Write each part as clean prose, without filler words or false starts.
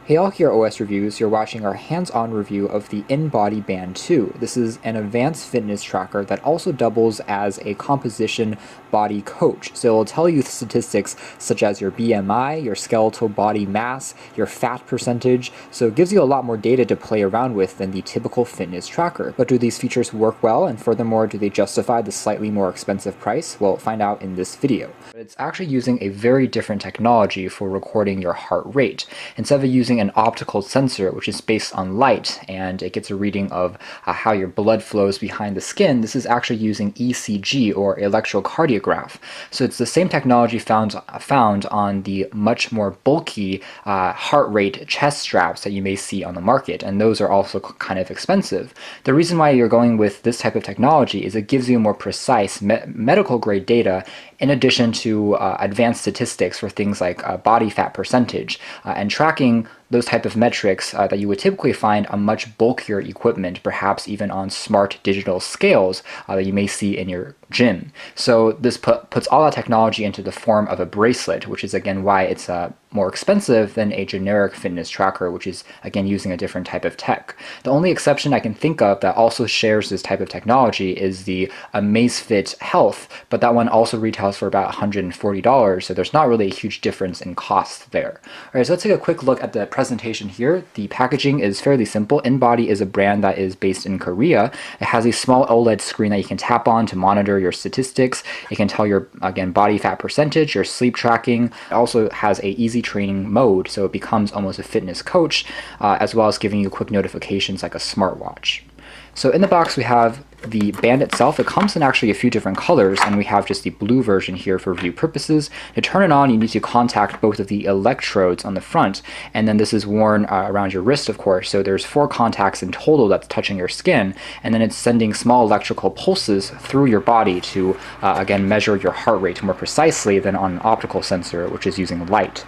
Hey all, here OS Reviews. You're watching our hands-on review of the InBody Band 2. This is an advanced fitness tracker that also doubles as a composition body coach. So it will tell you statistics such as your BMI, your skeletal body mass, your fat percentage. So it gives you a lot more data to play around with than the typical fitness tracker. But do these features work well? And furthermore, do they justify the slightly more expensive price? Well, find out in this video. It's actually using a very different technology for recording your heart rate. Instead of using an optical sensor, which is based on light, and it gets a reading of how your blood flows behind the skin, this is actually using ECG, or electrocardiograph. So it's the same technology found on the much more bulky heart rate chest straps that you may see on the market, and those are also kind of expensive. The reason why you're going with this type of technology is it gives you more precise medical grade data in addition to advanced statistics for things like body fat percentage and tracking those type of metrics that you would typically find on much bulkier equipment, perhaps even on smart digital scales that you may see in your gym. So this puts all that technology into the form of a bracelet, which is again why it's more expensive than a generic fitness tracker, which is again using a different type of tech. The only exception I can think of that also shares this type of technology is the Amazfit Health, but that one also retails for about $140, so there's not really a huge difference in cost there. All right, so let's take a quick look at the presentation here. The packaging is fairly simple. InBody is a brand that is based in Korea. It has a small OLED screen that you can tap on to monitor your statistics. It can tell your, again, body fat percentage, your sleep tracking. It also has a EZTraining mode, so it becomes almost a fitness coach, as well as giving you quick notifications like a smartwatch. So in the box we have the band itself. It comes in actually a few different colors, and we have just the blue version here for review purposes. To turn it on, you need to contact both of the electrodes on the front, and then this is worn around your wrist, of course. So there's 4 contacts in total that's touching your skin, and then it's sending small electrical pulses through your body to, again, measure your heart rate more precisely than on an optical sensor, which is using light.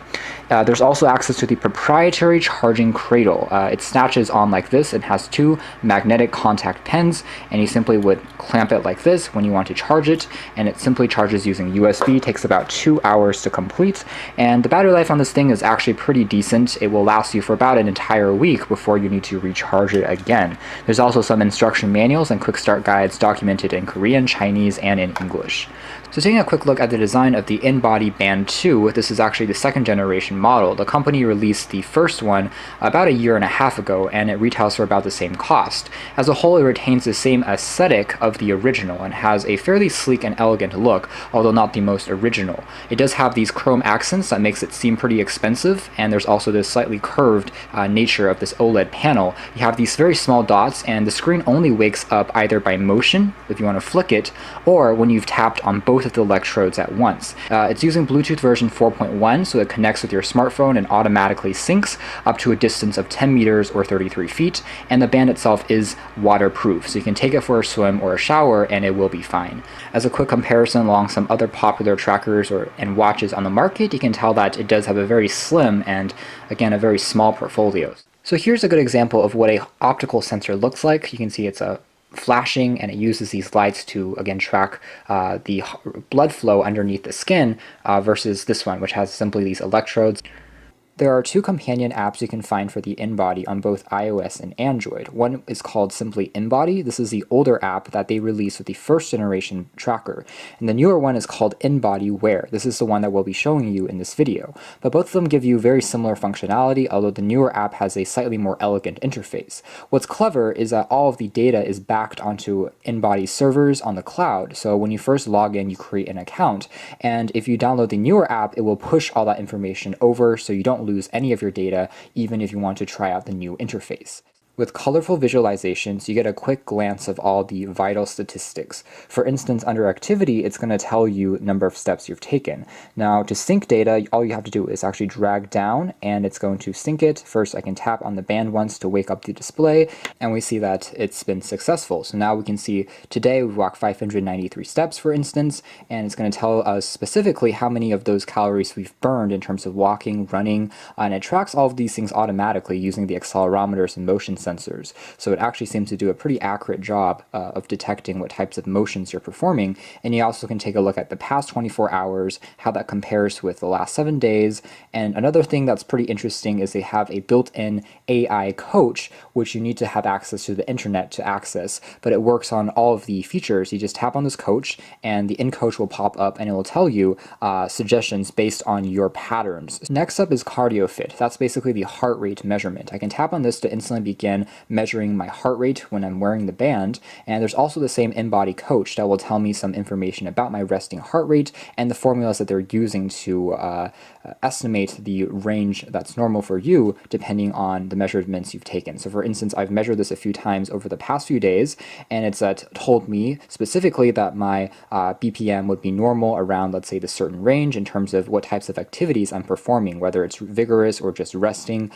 There's also access to the proprietary charging cradle. It snatches on like this. It has 2 magnetic contact pins, and you simply would clamp it like this when you want to charge it, and it simply charges using USB. It takes about 2 hours to complete, and the battery life on this thing is actually pretty decent. It will last you for about an entire week before you need to recharge it again. There's also some instruction manuals and quick start guides documented in Korean, Chinese, and in English. So taking a quick look at the design of the InBody Band 2, this is actually the 2nd generation model. The company released the first one about a year and a half ago, and it retails for about the same cost. As a whole, it retains the same aesthetic of the original and has a fairly sleek and elegant look, although not the most original. It does have these chrome accents that makes it seem pretty expensive, and there's also this slightly curved nature of this OLED panel. You have these very small dots, and the screen only wakes up either by motion, if you want to flick it, or when you've tapped on both of the electrodes at once. It's using Bluetooth version 4.1, so it connects with your smartphone and automatically syncs up to a distance of 10 meters or 33 feet, and the band itself is waterproof, so you can take it for a swim or a shower and it will be fine. As a quick comparison along some other popular trackers and watches on the market, you can tell that it does have a very slim and, again, a very small portfolio. So here's a good example of what a optical sensor looks like. You can see it's a flashing, and it uses these lights to, again, track the blood flow underneath the skin versus this one, which has simply these electrodes. There are 2 companion apps you can find for the InBody on both iOS and Android. One is called simply InBody. This is the older app that they released with the 1st generation tracker. And the newer one is called InBody Wear. This is the one that we'll be showing you in this video. But both of them give you very similar functionality, although the newer app has a slightly more elegant interface. What's clever is that all of the data is backed onto InBody servers on the cloud. So when you first log in, you create an account. And if you download the newer app, it will push all that information over so you don't lose any of your data, even if you want to try out the new interface. With colorful visualizations, you get a quick glance of all the vital statistics. For instance, under activity, it's going to tell you number of steps you've taken. Now, to sync data, all you have to do is actually drag down, and it's going to sync it. First, I can tap on the band once to wake up the display, and we see that it's been successful. So now we can see today we've walked 593 steps, for instance, and it's going to tell us specifically how many of those calories we've burned in terms of walking, running, and it tracks all of these things automatically using the accelerometers and motion sensors sensors. So it actually seems to do a pretty accurate job of detecting what types of motions you're performing. And you also can take a look at the past 24 hours, how that compares with the last 7 days. And another thing that's pretty interesting is they have a built-in AI coach, which you need to have access to the internet to access, but it works on all of the features. You just tap on this coach and the InCoach will pop up and it will tell you suggestions based on your patterns. Next up is CardioFit. That's basically the heart rate measurement. I can tap on this to instantly begin measuring my heart rate when I'm wearing the band, and there's also the same InBody coach that will tell me some information about my resting heart rate and the formulas that they're using to estimate the range that's normal for you depending on the measurements you've taken. So for instance, I've measured this a few times over the past few days, and it's told me specifically that my BPM would be normal around, let's say, the certain range in terms of what types of activities I'm performing, whether it's vigorous or just resting.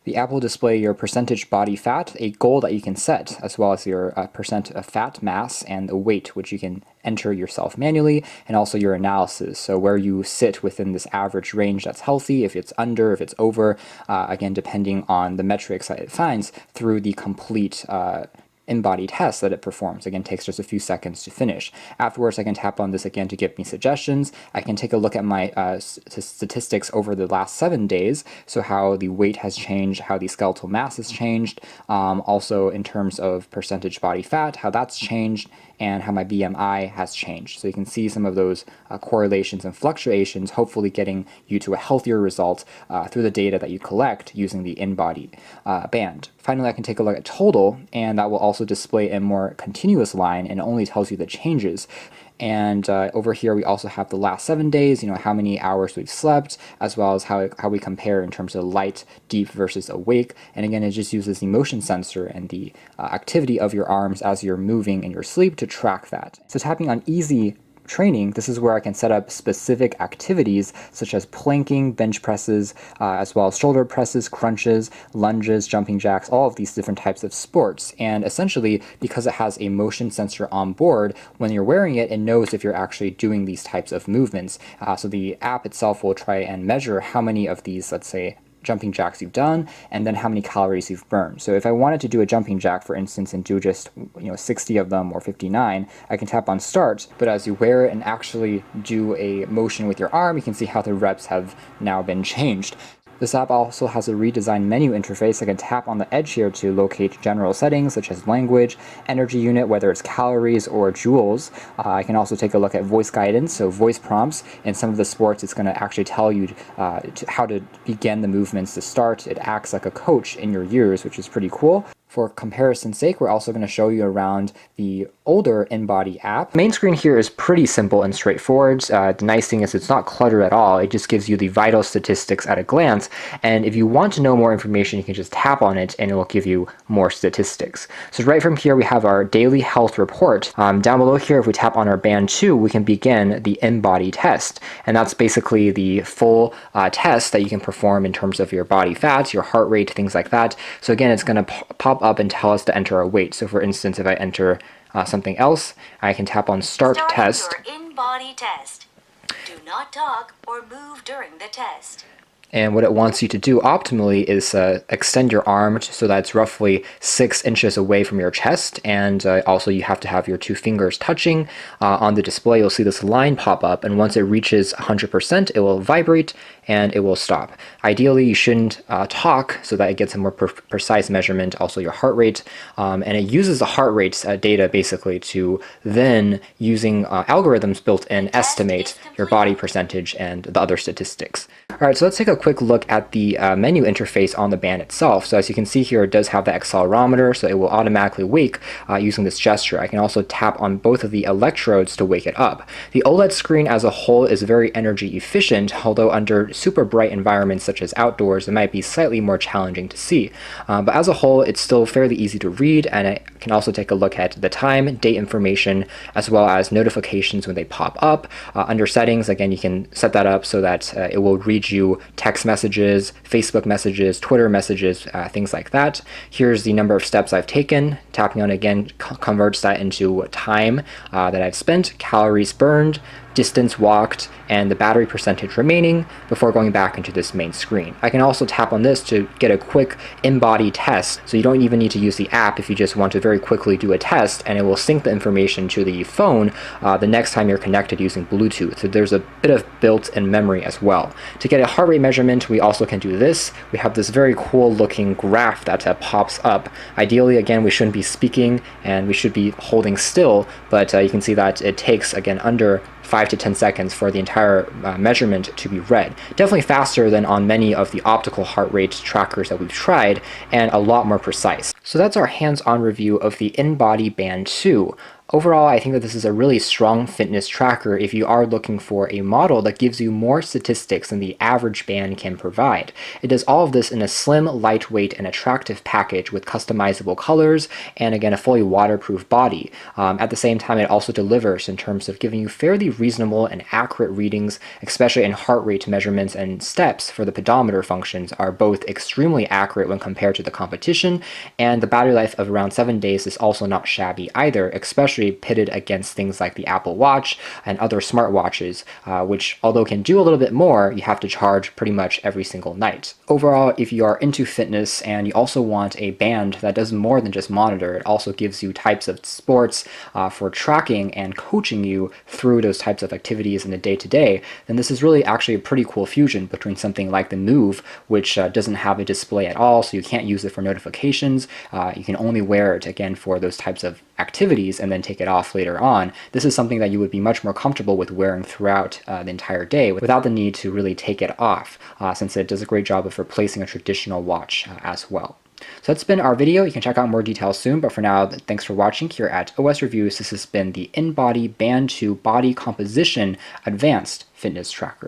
The app will display your percentage body fat, a goal that you can set, as well as your percent of fat mass and the weight, which you can enter yourself manually, and also your analysis. So where you sit within this average range that's healthy, if it's under, if it's over, again, depending on the metrics that it finds through the complete InBody test that it performs. Again, takes just a few seconds to finish. Afterwards, I can tap on this again to give me suggestions. I can take a look at my statistics over the last 7 days, so how the weight has changed, how the skeletal mass has changed, also in terms of percentage body fat, how that's changed, and how my BMI has changed. So you can see some of those correlations and fluctuations, hopefully getting you to a healthier result through the data that you collect using the InBody band. Finally, I can take a look at total, and that will also display a more continuous line and it only tells you the changes. And over here, we also have the last 7 days, how many hours we've slept, as well as how we compare in terms of light, deep versus awake. And again, it just uses the motion sensor and the activity of your arms as you're moving in your sleep to track that. So tapping on EZTraining, this is where I can set up specific activities such as planking, bench presses, as well as shoulder presses, crunches, lunges, jumping jacks, all of these different types of sports. And essentially, because it has a motion sensor on board, when you're wearing it, it knows if you're actually doing these types of movements. So the app itself will try and measure how many of these, let's say, jumping jacks you've done, and then how many calories you've burned. So if I wanted to do a jumping jack, for instance, and do just 60 of them or 59, I can tap on start, but as you wear it and actually do a motion with your arm, you can see how the reps have now been changed. This app also has a redesigned menu interface. I can tap on the edge here to locate general settings such as language, energy unit, whether it's calories or joules. I can also take a look at voice guidance, so voice prompts. In some of the sports, it's going to actually tell you how to begin the movements to start. It acts like a coach in your ears, which is pretty cool. For comparison's sake, we're also going to show you around the older InBody app. The main screen here is pretty simple and straightforward. The nice thing is it's not cluttered at all. It just gives you the vital statistics at a glance. And if you want to know more information, you can just tap on it and it will give you more statistics. So right from here, we have our daily health report. Down below here, if we tap on our band 2, we can begin the InBody test. And that's basically the full test that you can perform in terms of your body fat, your heart rate, things like that. So again, it's going to pop up and tell us to enter our weight. So for instance, if I enter something else, I can tap on Start Test. Your InBody test. Do not talk or move during the test. And what it wants you to do optimally is extend your arm so that it's roughly 6 inches away from your chest. And also you have to have your 2 fingers touching. On the display, you'll see this line pop up. And once it reaches 100%, it will vibrate and it will stop. Ideally, you shouldn't talk so that it gets a more precise measurement, also your heart rate. And it uses the heart rate data basically to then, using algorithms built in, estimate your body percentage and the other statistics. All right, so let's take a quick look at the menu interface on the band itself. So as you can see here, it does have the accelerometer, so it will automatically wake using this gesture. I can also tap on both of the electrodes to wake it up. The OLED screen as a whole is very energy efficient, although under super bright environments such as outdoors, it might be slightly more challenging to see. But as a whole, it's still fairly easy to read, and I can also take a look at the time, date information, as well as notifications when they pop up. Under settings, again, you can set that up so that it will read you text messages, Facebook messages, Twitter messages, things like that. Here's the number of steps I've taken. Tapping on again converts that into time that I've spent, calories burned, distance walked, and the battery percentage remaining before going back into this main screen. I can also tap on this to get a quick InBody test, so you don't even need to use the app if you just want to very quickly do a test, and it will sync the information to the phone the next time you're connected using Bluetooth. So there's a bit of built-in memory as well. To get a heart rate measurement, we also can do this. We have this very cool looking graph that pops up. Ideally, again, we shouldn't be speaking and we should be holding still, but you can see that it takes, again, under 5 to 10 seconds for the entire measurement to be read. Definitely faster than on many of the optical heart rate trackers that we've tried, and a lot more precise. So that's our hands-on review of the InBody Band 2. Overall, I think that this is a really strong fitness tracker if you are looking for a model that gives you more statistics than the average band can provide. It does all of this in a slim, lightweight, and attractive package with customizable colors and, again, a fully waterproof body. At the same time, it also delivers in terms of giving you fairly reasonable and accurate readings, especially in heart rate measurements, and steps for the pedometer functions are both extremely accurate when compared to the competition, and the battery life of around 7 days is also not shabby either, especially pitted against things like the Apple Watch and other smartwatches, which, although can do a little bit more, you have to charge pretty much every single night. Overall, if you are into fitness and you also want a band that does more than just monitor, it also gives you types of sports for tracking and coaching you through those types of activities in the day-to-day, then this is really actually a pretty cool fusion between something like the Move, which doesn't have a display at all, so you can't use it for notifications. You can only wear it, again, for those types of activities and then take it off later on. This is something that you would be much more comfortable with wearing throughout the entire day without the need to really take it off, since it does a great job of replacing a traditional watch as well. So that's been our video. You can check out more details soon, but for now, thanks for watching here at OS Reviews. This has been the InBody Band 2 Body Composition Advanced Fitness Tracker.